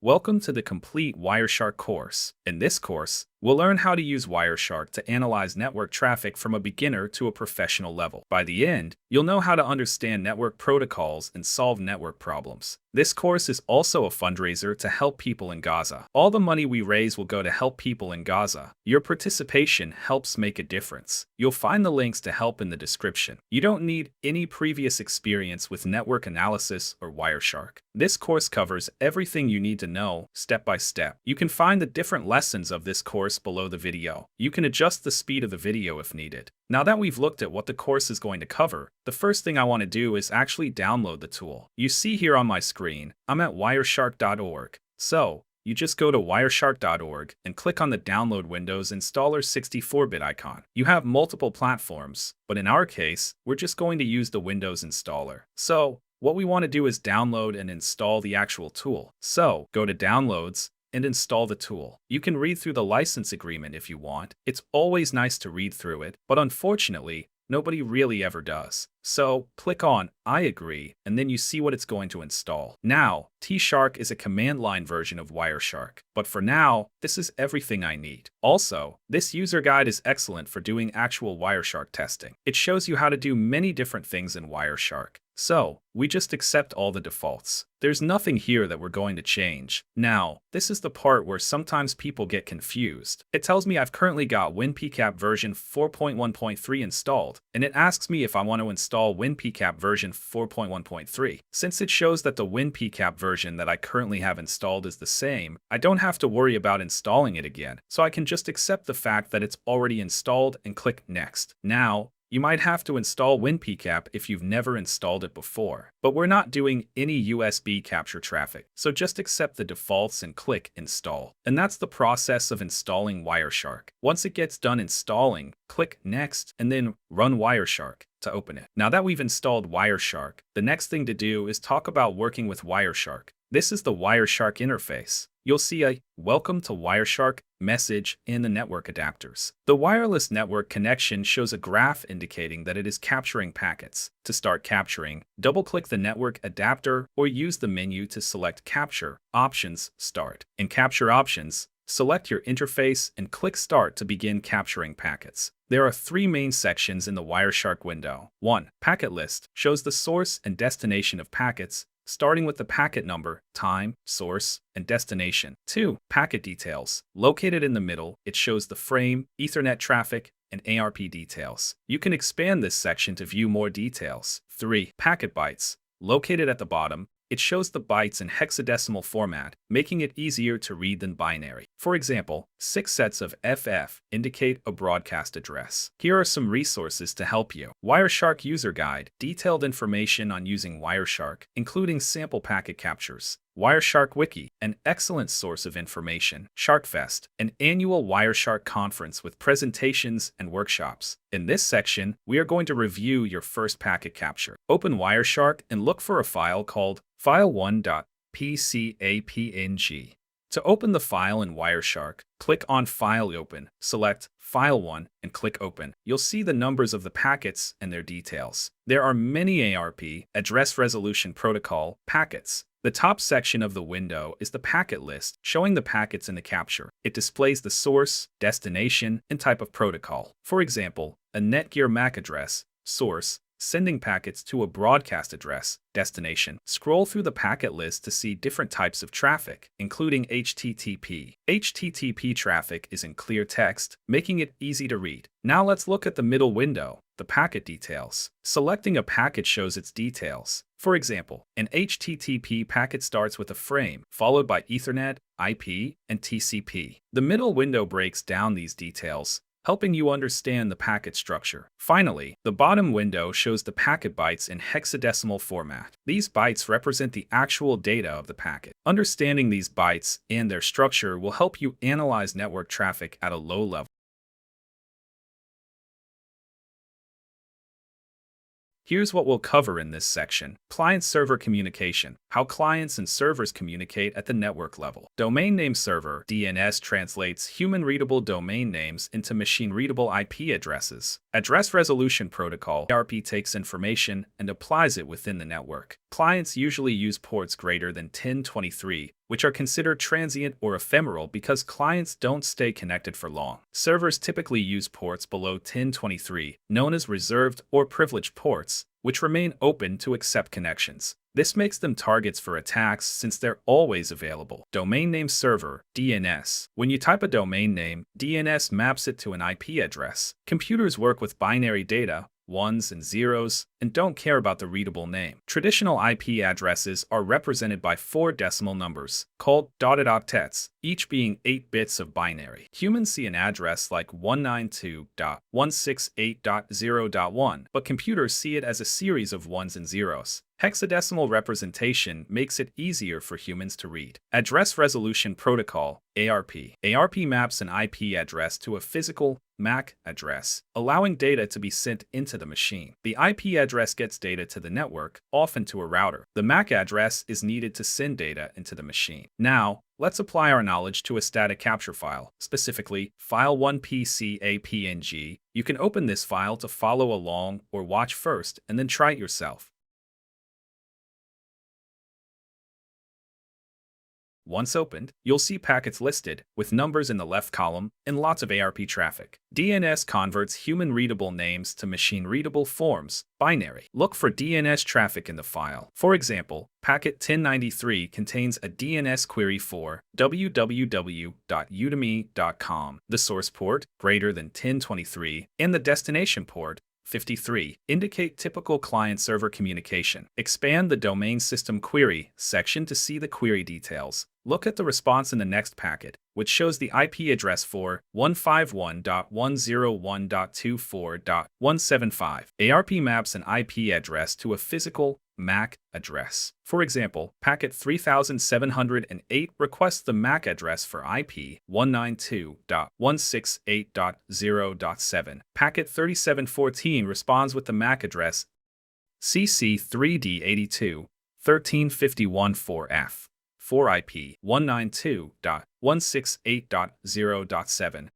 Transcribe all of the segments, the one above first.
Welcome to the complete Wireshark course. In this course, we'll learn how to use Wireshark to analyze network traffic from a beginner to a professional level. By the end, you'll know how to understand network protocols and solve network problems. This course is also a fundraiser to help people in Gaza. All the money we raise will go to help people in Gaza. Your participation helps make a difference. You'll find the links to help in the description. You don't need any previous experience with network analysis or Wireshark. This course covers everything you need to know step by step. You can find the different lessons of this course below the video. You can adjust the speed of the video if needed. Now that we've looked at what the course is going to cover, the first thing I want to do is actually download the tool. You see here on my screen, I'm at wireshark.org. So, you just go to wireshark.org and click on the Download Windows Installer 64-bit icon. You have multiple platforms, but in our case, we're just going to use the Windows installer. So, what we want to do is download and install the actual tool. So, go to Downloads and install the tool. You can read through the license agreement if you want. It's always nice to read through it, but unfortunately, nobody really ever does. So, click on I agree, and then you see what it's going to install. Now, T-Shark is a command line version of Wireshark, but for now, this is everything I need. Also, this user guide is excellent for doing actual Wireshark testing. It shows you how to do many different things in Wireshark. So, we just accept all the defaults. There's nothing here that we're going to change. Now, this is the part where sometimes people get confused. It tells me I've currently got WinPCAP version 4.1.3 installed, and it asks me if I want to install WinPCAP version 4.1.3. Since it shows that the WinPCAP version that I currently have installed is the same, I don't have to worry about installing it again, so I can just accept the fact that it's already installed and click Next. Now, you might have to install WinPCAP if you've never installed it before, but we're not doing any USB capture traffic, so just accept the defaults and click Install. And that's the process of installing Wireshark. Once it gets done installing, click Next and then Run Wireshark to open it. Now that we've installed Wireshark, the next thing to do is talk about working with Wireshark. This is the Wireshark interface. You'll see a Welcome to Wireshark message in the network adapters. The wireless network connection shows a graph indicating that it is capturing packets. To start capturing, double-click the network adapter or use the menu to select Capture Options Start. In Capture Options, select your interface and click Start to begin capturing packets. There are three main sections in the Wireshark window. 1. Packet List shows the source and destination of packets, starting with the packet number, time, source, and destination. 2. Packet Details. Located in the middle, it shows the frame, Ethernet traffic, and ARP details. You can expand this section to view more details. 3. Packet Bytes. Located at the bottom, it shows the bytes in hexadecimal format, making it easier to read than binary. For example, 6 sets of FF indicate a broadcast address. Here are some resources to help you. Wireshark User Guide, detailed information on using Wireshark, including sample packet captures. Wireshark Wiki, an excellent source of information. SharkFest, an annual Wireshark conference with presentations and workshops. In this section, we are going to review your first packet capture. Open Wireshark and look for a file called file1.pcapng. To open the file in Wireshark, click on File Open, select File 1, and click Open. You'll see the numbers of the packets and their details. There are many ARP, Address Resolution Protocol, packets. The top section of the window is the packet list, showing the packets in the capture. It displays the source, destination, and type of protocol. For example, a Netgear MAC address, source, sending packets to a broadcast address, destination. Scroll through the packet list to see different types of traffic, including HTTP. HTTP traffic is in clear text, making it easy to read. Now let's look at the middle window, the packet details. Selecting a packet shows its details. For example, an HTTP packet starts with a frame, followed by Ethernet, IP, and TCP. The middle window breaks down these details, helping you understand the packet structure. Finally, the bottom window shows the packet bytes in hexadecimal format. These bytes represent the actual data of the packet. Understanding these bytes and their structure will help you analyze network traffic at a low level. Here's what we'll cover in this section. Client-server communication, how clients and servers communicate at the network level. Domain name server, DNS, translates human-readable domain names into machine-readable IP addresses. Address resolution protocol, ARP, takes information and applies it within the network. Clients usually use ports greater than 1023, which are considered transient or ephemeral because clients don't stay connected for long. Servers typically use ports below 1023, known as reserved or privileged ports, which remain open to accept connections. This makes them targets for attacks since they're always available. Domain name server, DNS. When you type a domain name, DNS maps it to an IP address. Computers work with binary data, ones and zeros, and don't care about the readable name. Traditional IP addresses are represented by 4 decimal numbers, called dotted octets, each being 8 bits of binary. Humans see an address like 192.168.0.1, but computers see it as a series of ones and zeros. Hexadecimal representation makes it easier for humans to read. Address Resolution Protocol, ARP. ARP maps an IP address to a physical MAC address, allowing data to be sent into the machine. The IP address gets data to the network, often to a router. The MAC address is needed to send data into the machine. Now, let's apply our knowledge to a static capture file, specifically file1pcapng. You can open this file to follow along or watch first and then try it yourself. Once opened, you'll see packets listed, with numbers in the left column and lots of ARP traffic. DNS converts human-readable names to machine-readable forms, binary. Look for DNS traffic in the file. For example, packet 1093 contains a DNS query for www.udemy.com. The source port, greater than 1023, and the destination port, 53, indicate typical client-server communication. Expand the Domain System Query section to see the query details. Look at the response in the next packet, which shows the IP address for 151.101.24.175. ARP maps an IP address to a physical MAC address. For example, packet 3708 requests the MAC address for IP 192.168.0.7. Packet 3714 responds with the MAC address CC3D82.1351.4F for IP 192.168.0.7.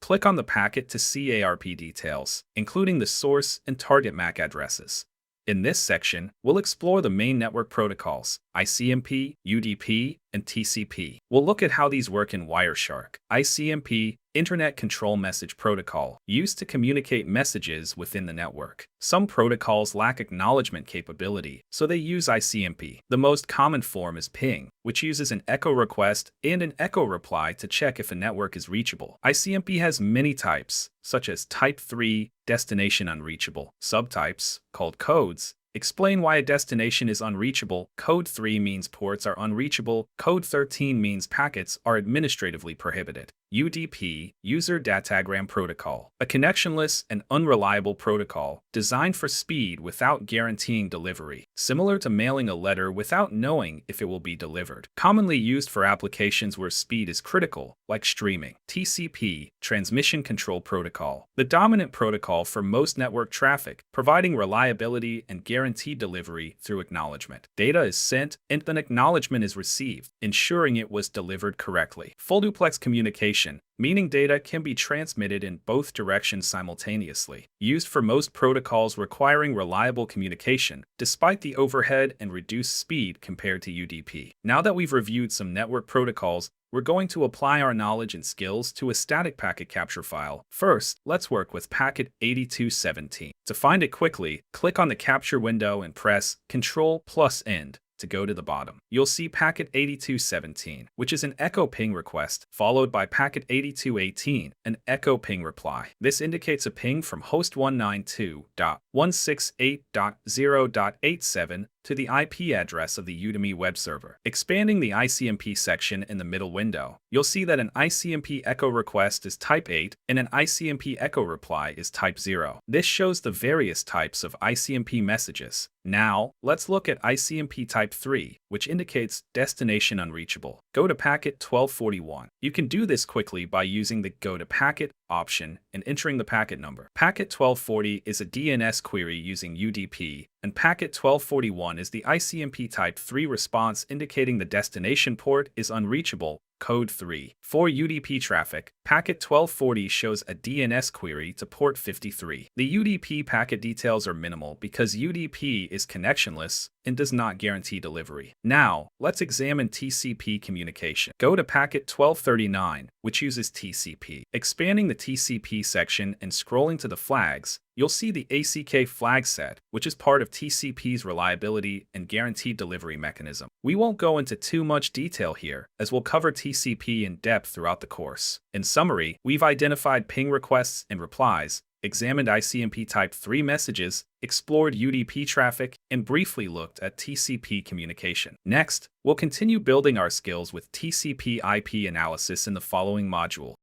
Click on the packet to see ARP details, including the source and target MAC addresses. In this section, we'll explore the main network protocols, ICMP, UDP, and TCP. We'll look at how these work in Wireshark. ICMP, Internet Control Message Protocol, used to communicate messages within the network. Some protocols lack acknowledgement capability, so they use ICMP. The most common form is ping, which uses an echo request and an echo reply to check if a network is reachable. ICMP has many types, such as Type 3, Destination Unreachable. Subtypes, called codes, explain why a destination is unreachable. Code 3 means ports are unreachable. Code 13 means packets are administratively prohibited. UDP, User Datagram Protocol, a connectionless and unreliable protocol designed for speed without guaranteeing delivery, similar to mailing a letter without knowing if it will be delivered. Commonly used for applications where speed is critical, like streaming. TCP, Transmission Control Protocol, the dominant protocol for most network traffic, providing reliability and guaranteed delivery through acknowledgement. Data is sent and an acknowledgement is received, ensuring it was delivered correctly. Full duplex communication, meaning data can be transmitted in both directions simultaneously, used for most protocols requiring reliable communication, despite the overhead and reduced speed compared to UDP. Now that we've reviewed some network protocols, we're going to apply our knowledge and skills to a static packet capture file. First, let's work with packet 8217. To find it quickly, click on the capture window and press Ctrl+End. To go to the bottom, you'll see packet 8217, which is an echo ping request, followed by packet 8218, an echo ping reply. This indicates a ping from host 192.168.0.87 to the IP address of the Udemy web server. Expanding the ICMP section in the middle window, you'll see that an ICMP echo request is type 8 and an ICMP echo reply is type 0. This shows the various types of ICMP messages. Now, let's look at ICMP type 3, which indicates destination unreachable. Go to packet 1241. You can do this quickly by using the Go to Packet option and entering the packet number. Packet 1240 is a DNS query using UDP, and packet 1241 is the ICMP type 3 response indicating the destination port is unreachable. Code 3. For UDP traffic, packet 1240 shows a DNS query to port 53. The UDP packet details are minimal because UDP is connectionless, and does not guarantee delivery. Now, let's examine TCP communication. Go to packet 1239, which uses TCP. Expanding the TCP section and scrolling to the flags, you'll see the ACK flag set, which is part of TCP's reliability and guaranteed delivery mechanism. We won't go into too much detail here, as we'll cover TCP in depth throughout the course. In summary, we've identified ping requests and replies, examined ICMP Type 3 messages, explored UDP traffic, and briefly looked at TCP communication. Next, we'll continue building our skills with TCP IP analysis in the following module.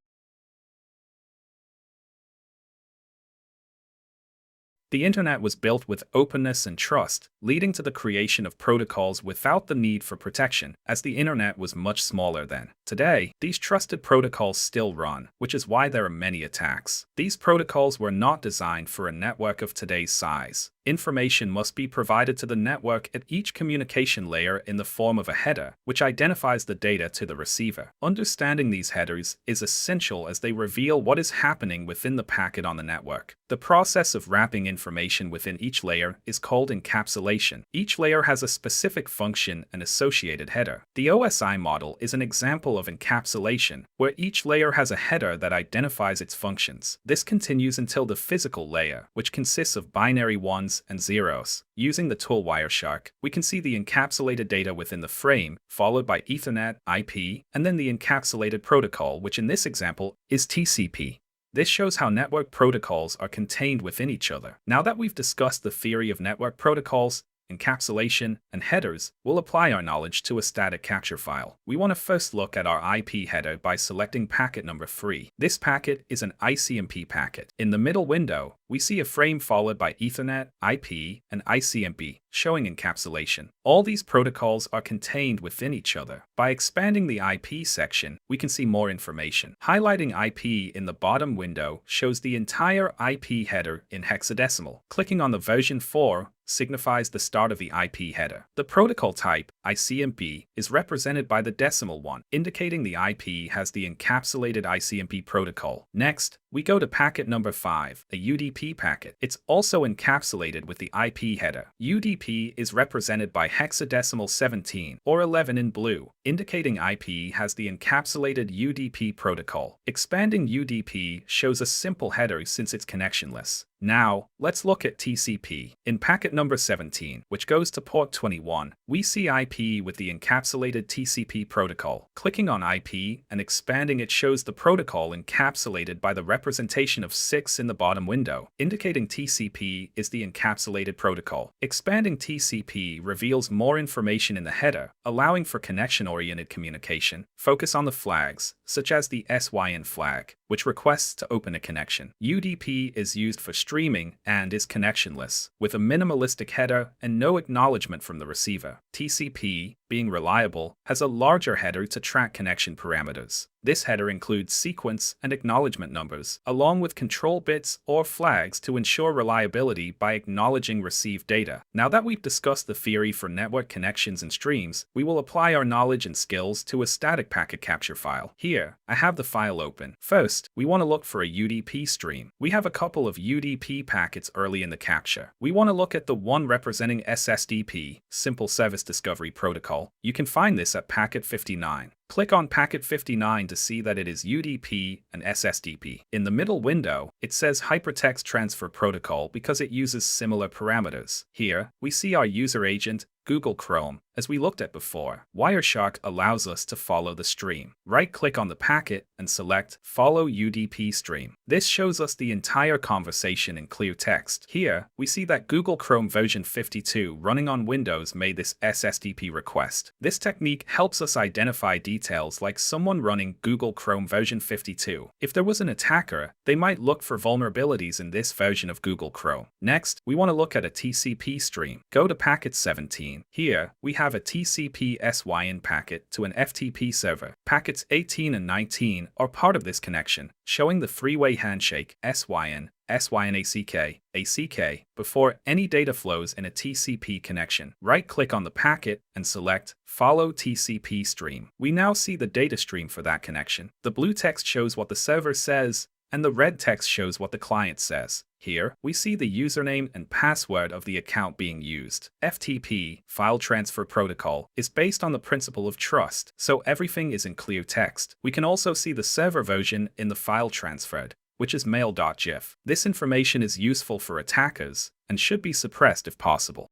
The internet was built with openness and trust, leading to the creation of protocols without the need for protection, as the internet was much smaller then. Today, these trusted protocols still run, which is why there are many attacks. These protocols were not designed for a network of today's size. Information must be provided to the network at each communication layer in the form of a header, which identifies the data to the receiver. Understanding these headers is essential as they reveal what is happening within the packet on the network. The process of wrapping information within each layer is called encapsulation. Each layer has a specific function and associated header. The OSI model is an example of encapsulation, where each layer has a header that identifies its functions. This continues until the physical layer, which consists of binary ones and zeros. Using the tool Wireshark, we can see the encapsulated data within the frame, followed by Ethernet, IP, and then the encapsulated protocol, which in this example is TCP. This shows how network protocols are contained within each other. Now that we've discussed the theory of network protocols, encapsulation, and headers, we'll apply our knowledge to a static capture file. We want to first look at our IP header by selecting packet number 3. This packet is an ICMP packet. In the middle window, we see a frame followed by Ethernet, IP, and ICMP, showing encapsulation. All these protocols are contained within each other. By expanding the IP section, we can see more information. Highlighting IP in the bottom window shows the entire IP header in hexadecimal. Clicking on the version 4 signifies the start of the IP header. The protocol type, ICMP, is represented by the decimal 1, indicating the IP has the encapsulated ICMP protocol. Next, we go to packet number 5, a UDP packet. It's also encapsulated with the IP header. UDP is represented by hexadecimal 17 or 11 in blue, indicating IP has the encapsulated UDP protocol. Expanding UDP shows a simple header since it's connectionless. Now, let's look at TCP. In packet number 17, which goes to port 21, we see IP with the encapsulated TCP protocol. Clicking on IP and expanding it shows the protocol encapsulated by the representation of 6 in the bottom window, indicating TCP is the encapsulated protocol. Expanding TCP reveals more information in the header, allowing for connection-oriented communication. Focus on the flags, such as the SYN flag, which requests to open a connection. UDP is used for streaming and is connectionless, with a minimalistic header and no acknowledgement from the receiver. TCP, being reliable, has a larger header to track connection parameters. This header includes sequence and acknowledgement numbers, along with control bits or flags to ensure reliability by acknowledging received data. Now that we've discussed the theory for network connections and streams, we will apply our knowledge and skills to a static packet capture file. Here, I have the file open. First, we want to look for a UDP stream. We have a couple of UDP packets early in the capture. We want to look at the one representing SSDP, Simple Service Discovery Protocol. You can find this at packet 59. Click on packet 59 to see that it is UDP and SSDP. In the middle window, it says Hypertext Transfer Protocol because it uses similar parameters. Here, we see our user agent, Google Chrome. As we looked at before, Wireshark allows us to follow the stream. Right-click on the packet and select Follow UDP Stream. This shows us the entire conversation in clear text. Here, we see that Google Chrome version 52 running on Windows made this SSDP request. This technique helps us identify details like someone running Google Chrome version 52. If there was an attacker, they might look for vulnerabilities in this version of Google Chrome. Next, we want to look at a TCP stream. Go to packet 17. Here, we have a TCP SYN packet to an FTP server. Packets 18 and 19 are part of this connection, showing the three-way handshake SYN, SYN-ACK, ACK, before any data flows in a TCP connection. Right-click on the packet and select Follow TCP Stream. We now see the data stream for that connection. The blue text shows what the server says, and the red text shows what the client says. Here, we see the username and password of the account being used. FTP, File Transfer Protocol, is based on the principle of trust, so everything is in clear text. We can also see the server version in the file transferred, which is mail.gif. This information is useful for attackers and should be suppressed if possible.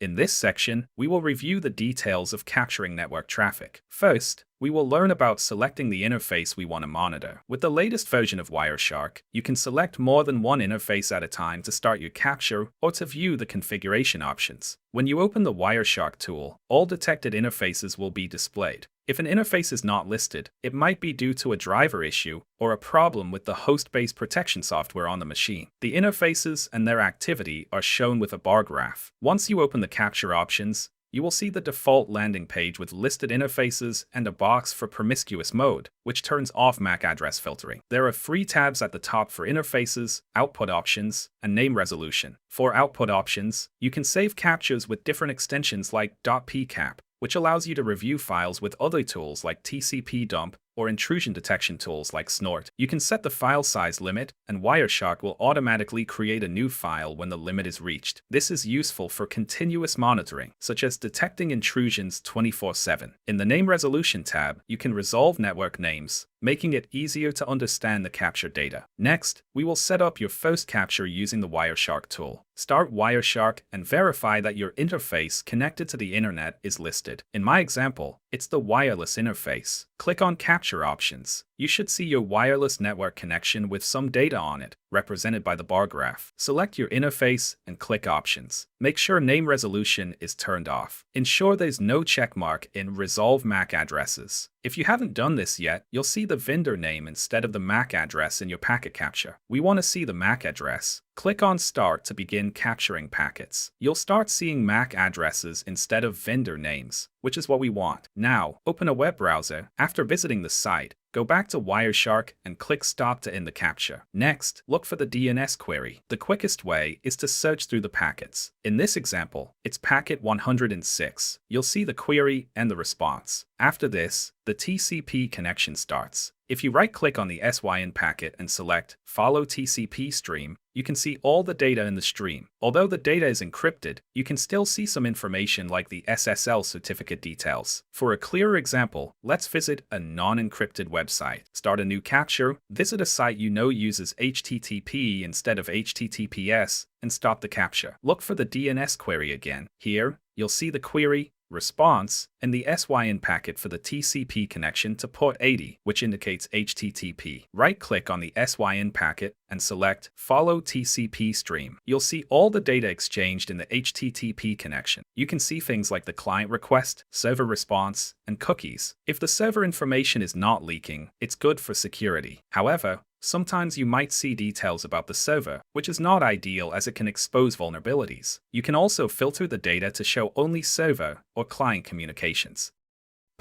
In this section, we will review the details of capturing network traffic. First, we will learn about selecting the interface we want to monitor. With the latest version of Wireshark, you can select more than one interface at a time to start your capture or to view the configuration options. When you open the Wireshark tool, all detected interfaces will be displayed. If an interface is not listed, it might be due to a driver issue or a problem with the host-based protection software on the machine. The interfaces and their activity are shown with a bar graph. Once you open the capture options, you will see the default landing page with listed interfaces and a box for promiscuous mode, which turns off MAC address filtering. There are 3 tabs at the top for interfaces, output options, and name resolution. For output options, you can save captures with different extensions like .pcap, which allows you to review files with other tools like TCP dump or intrusion detection tools like Snort. You can set the file size limit, and Wireshark will automatically create a new file when the limit is reached. This is useful for continuous monitoring, such as detecting intrusions 24/7. In the Name Resolution tab, you can resolve network names, making it easier to understand the capture data. Next, we will set up your first capture using the Wireshark tool. Start Wireshark and verify that your interface connected to the internet is listed. In my example, it's the wireless interface. Click on Capture Options. You should see your wireless network connection with some data on it, represented by the bar graph. Select your interface and click Options. Make sure Name Resolution is turned off. Ensure there's no checkmark in Resolve MAC addresses. If you haven't done this yet, you'll see the vendor name instead of the MAC address in your packet capture. We want to see the MAC address. Click on Start to begin capturing packets. You'll start seeing MAC addresses instead of vendor names, which is what we want. Now, open a web browser. After visiting the site, go back to Wireshark and click Stop to end the capture. Next, look for the DNS query. The quickest way is to search through the packets. In this example, it's packet 106. You'll see the query and the response. After this, the TCP connection starts. If you right-click on the SYN packet and select Follow TCP Stream, you can see all the data in the stream. Although the data is encrypted, you can still see some information like the SSL certificate details. For a clearer example, let's visit a non-encrypted website. Start a new capture, visit a site you know uses HTTP instead of HTTPS, and stop the capture. Look for the DNS query again. Here, you'll see the query, response, and the SYN packet for the TCP connection to port 80, which indicates HTTP. Right-click on the SYN packet and select Follow TCP Stream. You'll see all the data exchanged in the HTTP connection. You can see things like the client request, server response, and cookies. If the server information is not leaking, it's good for security. However, sometimes you might see details about the server, which is not ideal as it can expose vulnerabilities. You can also filter the data to show only server or client communications.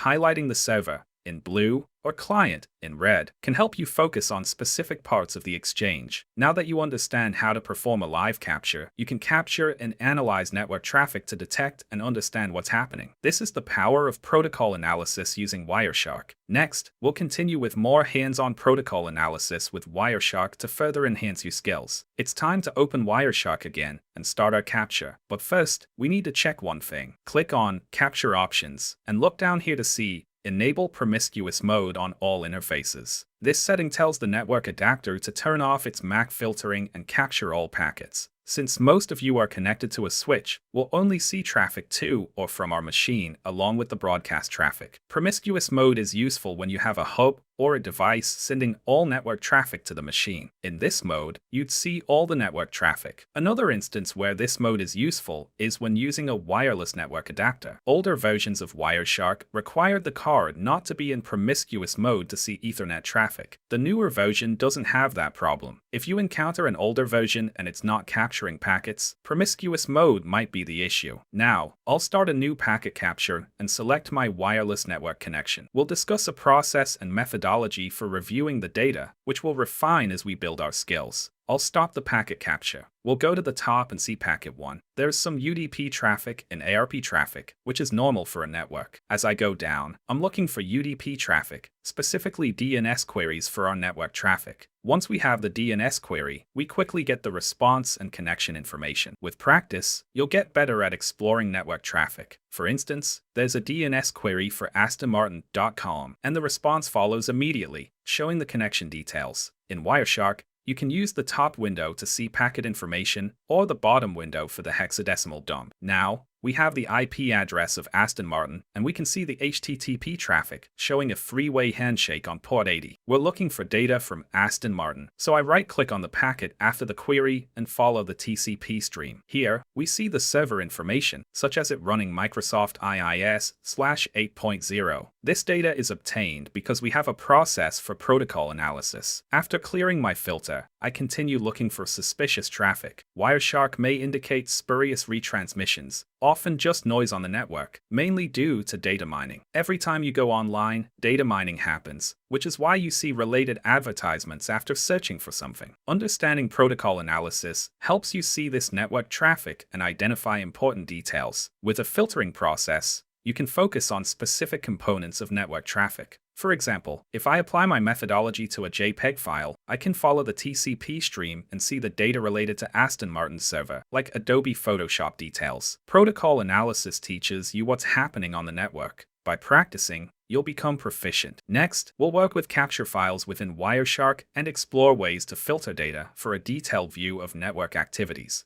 Highlighting the server in blue or client in red can help you focus on specific parts of the exchange. Now that you understand how to perform a live capture, you can capture and analyze network traffic to detect and understand what's happening. This is the power of protocol analysis using Wireshark. Next, we'll continue with more hands-on protocol analysis with Wireshark to further enhance your skills. It's time to open Wireshark again and start our capture. But first, we need to check one thing. Click on Capture Options and look down here to see Enable Promiscuous Mode on all interfaces. This setting tells the network adapter to turn off its MAC filtering and capture all packets. Since most of you are connected to a switch, we'll only see traffic to or from our machine along with the broadcast traffic. Promiscuous mode is useful when you have a hub or a device sending all network traffic to the machine. In this mode, you'd see all the network traffic. Another instance where this mode is useful is when using a wireless network adapter. Older versions of Wireshark required the card not to be in promiscuous mode to see Ethernet traffic. The newer version doesn't have that problem. If you encounter an older version and it's not capturing packets, promiscuous mode might be the issue. Now, I'll start a new packet capture and select my wireless network connection. We'll discuss a process and methodology for reviewing the data, which we'll refine as we build our skills. I'll stop the packet capture. We'll go to the top and see packet 1. There's some UDP traffic and ARP traffic, which is normal for a network. As I go down, I'm looking for UDP traffic, specifically DNS queries for our network traffic. Once we have the DNS query, we quickly get the response and connection information. With practice, you'll get better at exploring network traffic. For instance, there's a DNS query for astonmartin.com, and the response follows immediately, showing the connection details. In Wireshark, you can use the top window to see packet information or the bottom window for the hexadecimal dump. Now, we have the IP address of Aston Martin, and we can see the HTTP traffic showing a three-way handshake on port 80. We're looking for data from Aston Martin, so I right-click on the packet after the query and follow the TCP stream. Here, we see the server information, such as it running Microsoft IIS/8.0. This data is obtained because we have a process for protocol analysis. After clearing my filter, I continue looking for suspicious traffic. Wireshark may indicate spurious retransmissions, often just noise on the network, mainly due to data mining. Every time you go online, data mining happens, which is why you see related advertisements after searching for something. Understanding protocol analysis helps you see this network traffic and identify important details. With a filtering process, you can focus on specific components of network traffic. For example, if I apply my methodology to a JPEG file, I can follow the TCP stream and see the data related to Aston Martin's server, like Adobe Photoshop details. Protocol analysis teaches you what's happening on the network. By practicing, you'll become proficient. Next, we'll work with capture files within Wireshark and explore ways to filter data for a detailed view of network activities.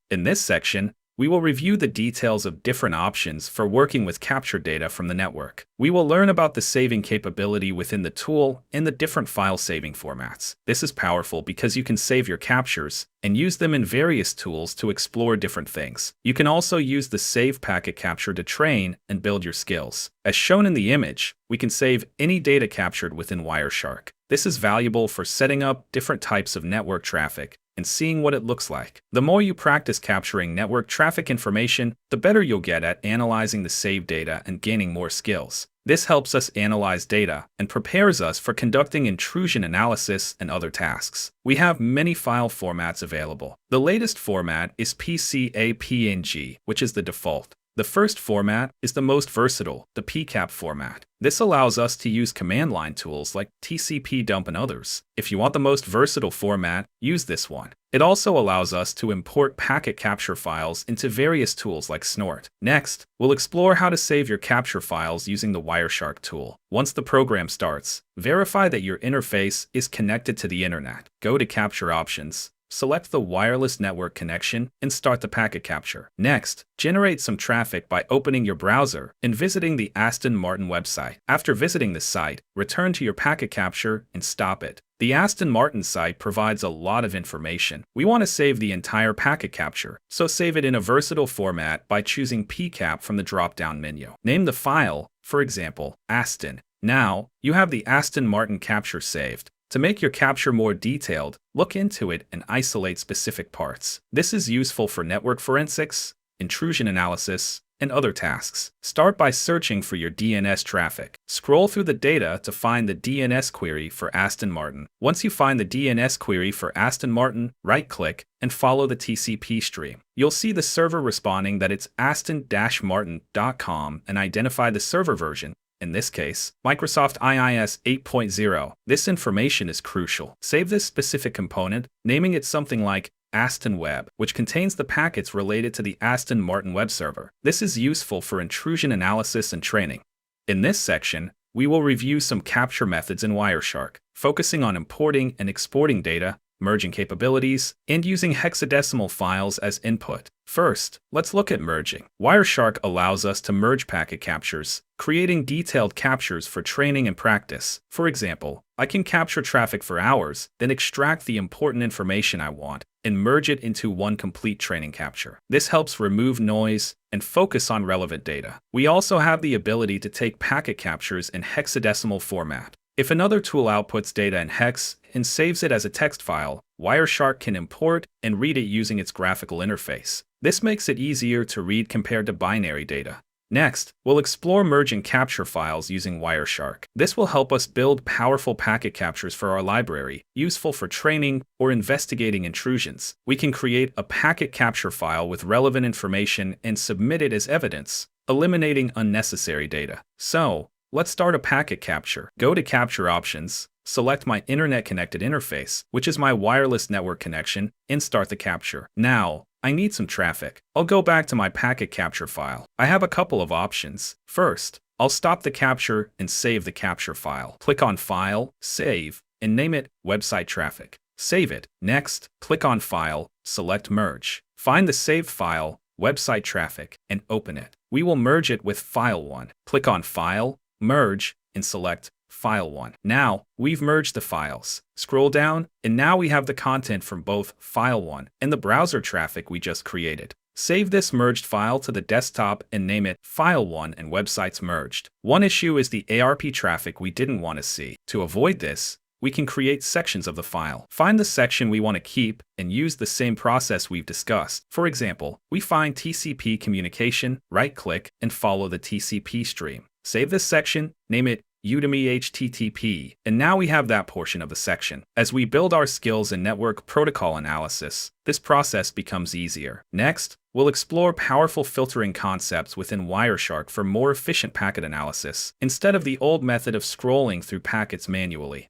In this section, we will review the details of different options for working with capture data from the network. We will learn about the saving capability within the tool and the different file saving formats. This is powerful because you can save your captures and use them in various tools to explore different things. You can also use the Save Packet Capture to train and build your skills. As shown in the image, we can save any data captured within Wireshark. This is valuable for setting up different types of network traffic and seeing what it looks like. The more you practice capturing network traffic information, the better you'll get at analyzing the saved data and gaining more skills. This helps us analyze data and prepares us for conducting intrusion analysis and other tasks. We have many file formats available. The latest format is PCAPNG, which is the default. The first format is the most versatile, the PCAP format. This allows us to use command line tools like TCP dump and others. If you want the most versatile format, use this one. It also allows us to import packet capture files into various tools like Snort. Next, we'll explore how to save your capture files using the Wireshark tool. Once the program starts, verify that your interface is connected to the internet. Go to Capture Options. Select the wireless network connection and start the packet capture. Next, generate some traffic by opening your browser and visiting the Aston Martin website. After visiting the site, return to your packet capture and stop it. The Aston Martin site provides a lot of information. We want to save the entire packet capture, so save it in a versatile format by choosing PCAP from the drop-down menu. Name the file, for example, Aston. Now, you have the Aston Martin capture saved. To make your capture more detailed, look into it and isolate specific parts. This is useful for network forensics, intrusion analysis, and other tasks. Start by searching for your DNS traffic. Scroll through the data to find the DNS query for Aston Martin. Once you find the DNS query for Aston Martin, right-click and follow the TCP stream. You'll see the server responding that it's aston-martin.com and identify the server version. In this case, Microsoft IIS 8.0. This information is crucial. Save this specific component, naming it something like Aston Web, which contains the packets related to the Aston Martin web server. This is useful for intrusion analysis and training. In this section, we will review some capture methods in Wireshark, focusing on importing and exporting data, merging capabilities, and using hexadecimal files as input. First, let's look at merging. Wireshark allows us to merge packet captures, creating detailed captures for training and practice. For example, I can capture traffic for hours, then extract the important information I want and merge it into one complete training capture. This helps remove noise and focus on relevant data. We also have the ability to take packet captures in hexadecimal format. If another tool outputs data in hex and saves it as a text file, Wireshark can import and read it using its graphical interface. This makes it easier to read compared to binary data. Next, we'll explore merge and capture files using Wireshark. This will help us build powerful packet captures for our library, useful for training or investigating intrusions. We can create a packet capture file with relevant information and submit it as evidence, eliminating unnecessary data. So, let's start a packet capture. Go to Capture Options, select my Internet-connected interface, which is my wireless network connection, and start the capture. Now, I need some traffic. I'll go back to my packet capture file. I have a couple of options. First, I'll stop the capture and save the capture file. Click on File, Save, and name it Website Traffic. Save it. Next, click on File, select Merge. Find the saved file, Website Traffic, and open it. We will merge it with File 1. Click on File, Merge, and select File 1. Now, we've merged the files. Scroll down, and now we have the content from both File 1 and the browser traffic we just created. Save this merged file to the desktop and name it File 1 and Websites Merged. One issue is the ARP traffic we didn't want to see. To avoid this, we can create sections of the file. Find the section we want to keep and use the same process we've discussed. For example, we find TCP communication, right-click, and follow the TCP stream. Save this section, name it Udemy HTTP, and now we have that portion of the section. As we build our skills in network protocol analysis, this process becomes easier. Next, we'll explore powerful filtering concepts within Wireshark for more efficient packet analysis, instead of the old method of scrolling through packets manually.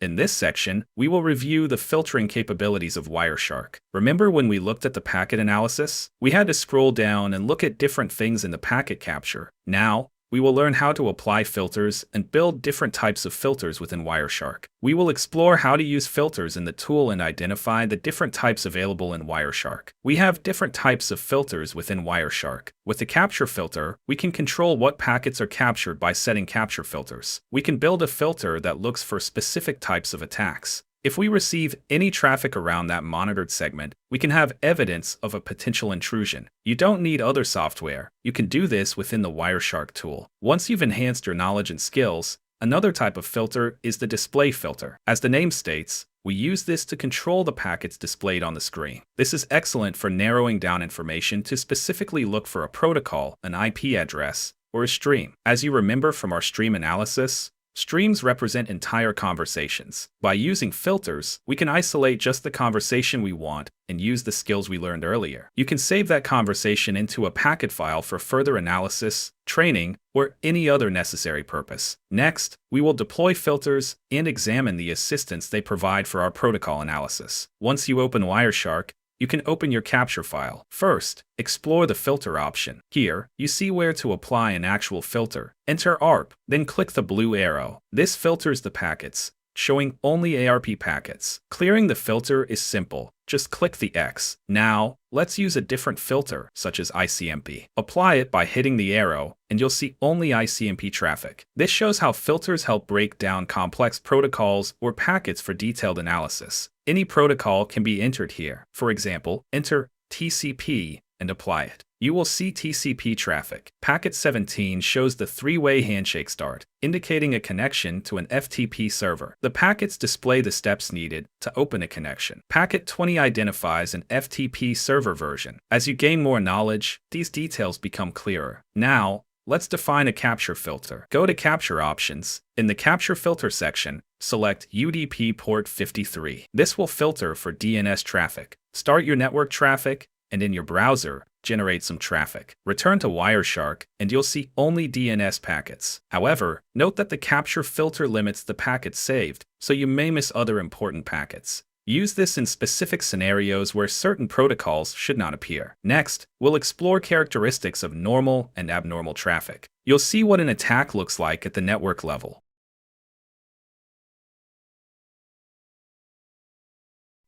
In this section, we will review the filtering capabilities of Wireshark. Remember when we looked at the packet analysis? We had to scroll down and look at different things in the packet capture. Now, we will learn how to apply filters and build different types of filters within Wireshark. We will explore how to use filters in the tool and identify the different types available in Wireshark. We have different types of filters within Wireshark. With the capture filter, we can control what packets are captured by setting capture filters. We can build a filter that looks for specific types of attacks. If we receive any traffic around that monitored segment, we can have evidence of a potential intrusion. You don't need other software. You can do this within the Wireshark tool. Once you've enhanced your knowledge and skills, another type of filter is the display filter. As the name states, we use this to control the packets displayed on the screen. This is excellent for narrowing down information to specifically look for a protocol, an IP address, or a stream. As you remember from our stream analysis, streams represent entire conversations. By using filters, we can isolate just the conversation we want and use the skills we learned earlier. You can save that conversation into a packet file for further analysis, training, or any other necessary purpose. Next, we will deploy filters and examine the assistance they provide for our protocol analysis. Once you open Wireshark, you can open your capture file. First, explore the filter option. Here, you see where to apply an actual filter. Enter ARP, then click the blue arrow. This filters the packets, showing only ARP packets. Clearing the filter is simple. Just click the X. Now, let's use a different filter, such as ICMP. Apply it by hitting the arrow, and you'll see only ICMP traffic. This shows how filters help break down complex protocols or packets for detailed analysis. Any protocol can be entered here. For example, enter TCP and apply it. You will see TCP traffic. Packet 17 shows the three-way handshake start, indicating a connection to an FTP server. The packets display the steps needed to open a connection. Packet 20 identifies an FTP server version. As you gain more knowledge, these details become clearer. Now, let's define a capture filter. Go to Capture Options. In the Capture Filter section, select UDP port 53. This will filter for DNS traffic. Start your network traffic, and in your browser, generate some traffic. Return to Wireshark, and you'll see only DNS packets. However, note that the capture filter limits the packets saved, so you may miss other important packets. Use this in specific scenarios where certain protocols should not appear. Next, we'll explore characteristics of normal and abnormal traffic. You'll see what an attack looks like at the network level.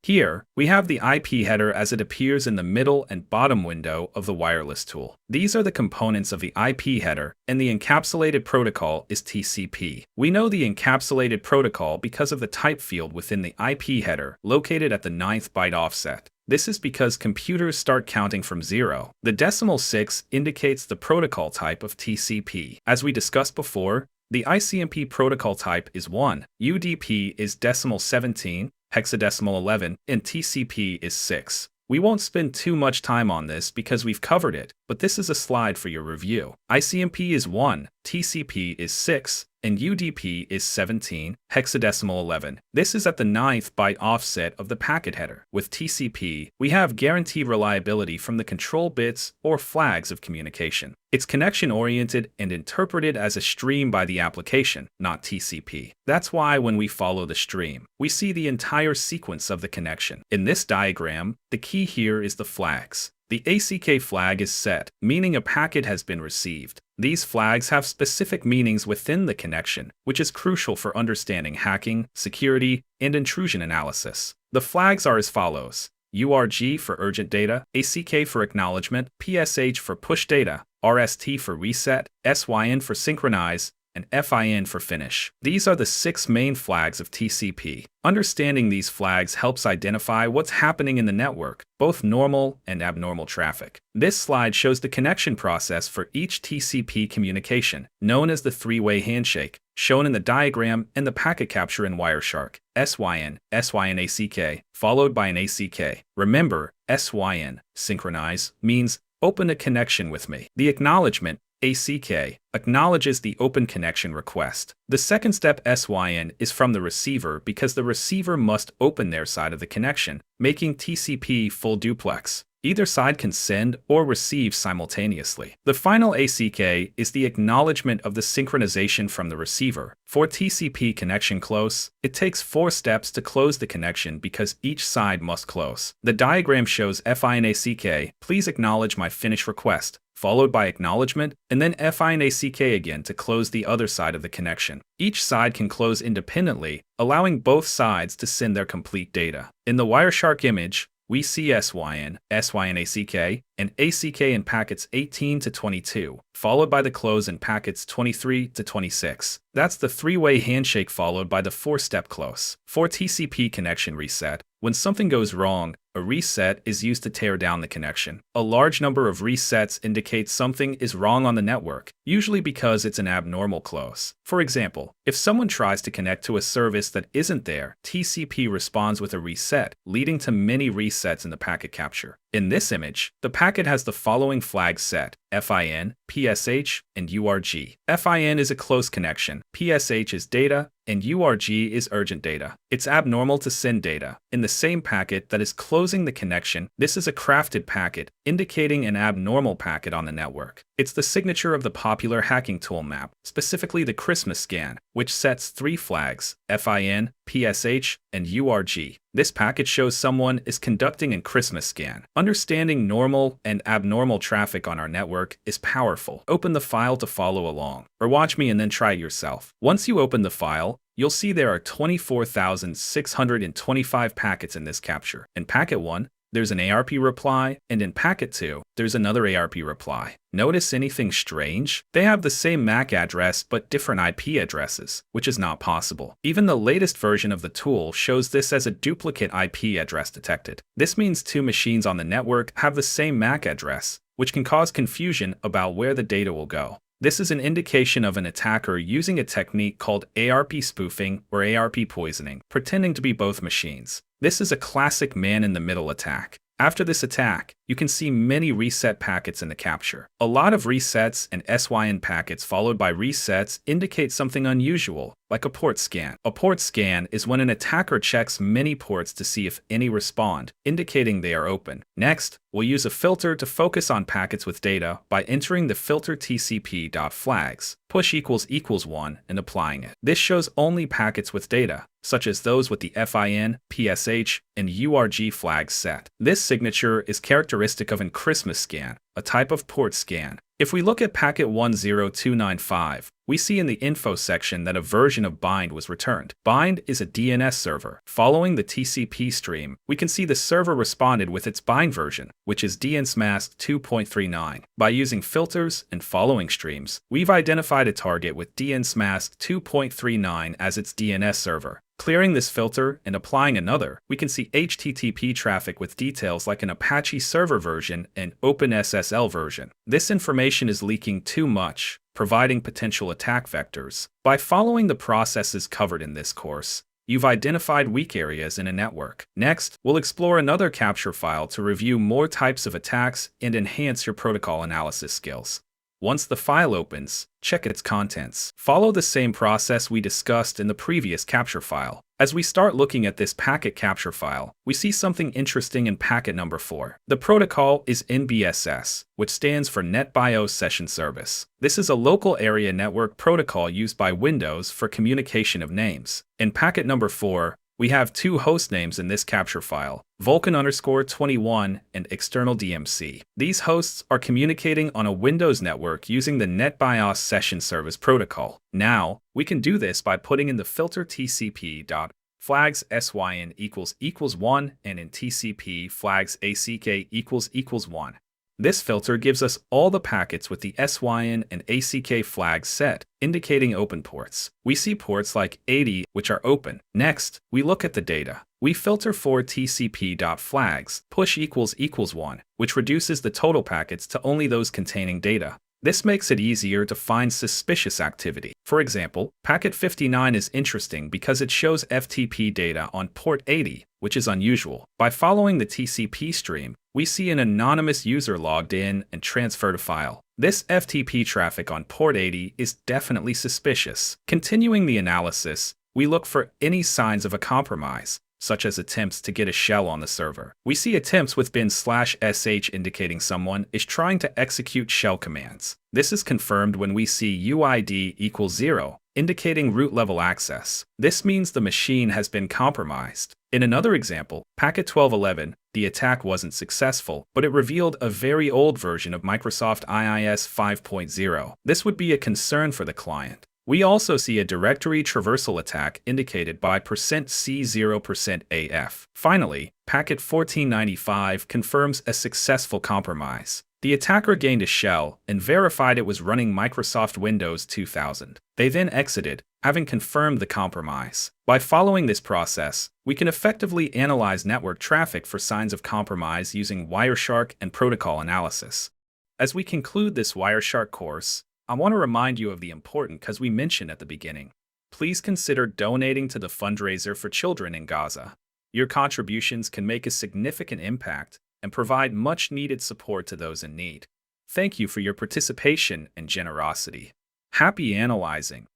Here, we have the IP header as it appears in the middle and bottom window of the wireless tool. These are the components of the IP header, and the encapsulated protocol is TCP. We know the encapsulated protocol because of the type field within the IP header, located at the 9th byte offset. This is because computers start counting from 0. The decimal 6 indicates the protocol type of TCP. As we discussed before, the ICMP protocol type is 1, UDP is decimal 17, hexadecimal 11, and TCP is 6. We won't spend too much time on this because we've covered it, but this is a slide for your review. ICMP is 1, TCP is 6, and UDP is 17, hexadecimal 11. This is at the 9th byte offset of the packet header. With TCP, we have guaranteed reliability from the control bits or flags of communication. It's connection-oriented and interpreted as a stream by the application, not TCP. That's why when we follow the stream, we see the entire sequence of the connection. In this diagram, the key here is the flags. The ACK flag is set, meaning a packet has been received. These flags have specific meanings within the connection, which is crucial for understanding hacking, security, and intrusion analysis. The flags are as follows: URG for urgent data, ACK for acknowledgement, PSH for push data, RST for reset, SYN for synchronize, and FIN for finish. These are the 6 main flags of TCP. Understanding these flags helps identify what's happening in the network, both normal and abnormal traffic. This slide shows the connection process for each TCP communication, known as the three-way handshake, shown in the diagram and the packet capture in Wireshark. SYN, ACK, followed by an ACK. Remember, SYN, synchronize, means open a connection with me. The acknowledgement, ACK, acknowledges the open connection request. The second step, SYN, is from the receiver because the receiver must open their side of the connection, making TCP full duplex. Either side can send or receive simultaneously. The final ACK is the acknowledgement of the synchronization from the receiver. For TCP connection close, it takes 4 steps to close the connection because each side must close. The diagram shows FIN ACK, please acknowledge my finish request, followed by acknowledgement, and then FIN ACK again to close the other side of the connection. Each side can close independently, allowing both sides to send their complete data. In the Wireshark image, we see SYN ACK, and ACK in packets 18 to 22, followed by the close in packets 23 to 26. That's the three-way handshake followed by the 4-step close. For TCP connection reset, when something goes wrong, a reset is used to tear down the connection. A large number of resets indicates something is wrong on the network, usually because it's an abnormal close. For example, if someone tries to connect to a service that isn't there, TCP responds with a reset, leading to many resets in the packet capture. In this image, the packet has the following flags set: FIN, PSH, and URG. FIN is a close connection, PSH is data, and URG is urgent data. It's abnormal to send data. In the same packet that is closing the connection, this is a crafted packet, indicating an abnormal packet on the network. It's the signature of the popular hacking tool map, specifically the Christmas scan, which sets 3 flags: FIN, PSH, and URG. This packet shows someone is conducting a Christmas scan. Understanding normal and abnormal traffic on our network is powerful. Open the file to follow along, or watch me and then try it yourself. Once you open the file, you'll see there are 24,625 packets in this capture. In packet 1, there's an ARP reply, and in packet 2, there's another ARP reply. Notice anything strange? They have the same MAC address but different IP addresses, which is not possible. Even the latest version of the tool shows this as a duplicate IP address detected. This means 2 machines on the network have the same MAC address, which can cause confusion about where the data will go. This is an indication of an attacker using a technique called ARP spoofing or ARP poisoning, pretending to be both machines. This is a classic man-in-the-middle attack. After this attack, you can see many reset packets in the capture. A lot of resets and SYN packets followed by resets indicate something unusual, like a port scan. A port scan is when an attacker checks many ports to see if any respond, indicating they are open. Next, we'll use a filter to focus on packets with data by entering the filter tcp.flags, push == 1, and applying it. This shows only packets with data, such as those with the FIN, PSH, and URG flags set. This signature is characteristic of a Christmas scan, a type of port scan. If we look at packet 10295, we see in the info section that a version of bind was returned. Bind is a DNS server. Following the TCP stream, we can see the server responded with its bind version, which is DNSMASK 2.39. By using filters and following streams, we've identified a target with DNSMASK 2.39 as its DNS server. Clearing this filter and applying another, we can see HTTP traffic with details like an Apache server version and OpenSSL version. This information is leaking too much, providing potential attack vectors. By following the processes covered in this course, You've identified weak areas in a network. Next, we'll explore another capture file to review more types of attacks and enhance your protocol analysis skills. Once the file opens, check its contents. Follow the same process we discussed in the previous capture file. As we start looking at this packet capture file, we see something interesting in packet number 4. The protocol is NBSS, which stands for NetBIOS Session Service. This is a local area network protocol used by Windows for communication of names. In packet number 4, we have two host names in this capture file, Vulcan_21 and external DMC. These hosts are communicating on a Windows network using the NetBIOS Session Service protocol. Now, we can do this by putting in the filter TCP.flags SYN = 1 and in TCP flags ACK = 1. This filter gives us all the packets with the SYN and ACK flags set, indicating open ports. We see ports like 80, which are open. Next, we look at the data. We filter for TCP.flags push = 1, which reduces the total packets to only those containing data. This makes it easier to find suspicious activity. For example, packet 59 is interesting because it shows FTP data on port 80, which is unusual. By following the TCP stream, we see an anonymous user logged in and transferred a file. This FTP traffic on port 80 is definitely suspicious. Continuing the analysis, we look for any signs of a compromise, such as attempts to get a shell on the server. We see attempts with bin/sh indicating someone is trying to execute shell commands. This is confirmed when we see UID = 0, indicating root level access. This means the machine has been compromised. In another example, packet 1211, the attack wasn't successful, but it revealed a very old version of Microsoft IIS 5.0. This would be a concern for the client. We also see a directory traversal attack indicated by %C0%AF. Finally, packet 1495 confirms a successful compromise. The attacker gained a shell and verified it was running Microsoft Windows 2000. They then exited, having confirmed the compromise. By following this process, we can effectively analyze network traffic for signs of compromise using Wireshark and protocol analysis. As we conclude this Wireshark course, I want to remind you of the important because we mentioned at the beginning. Please consider donating to the fundraiser for children in Gaza. Your contributions can make a significant impact and provide much-needed support to those in need. Thank you for your participation and generosity. Happy analyzing!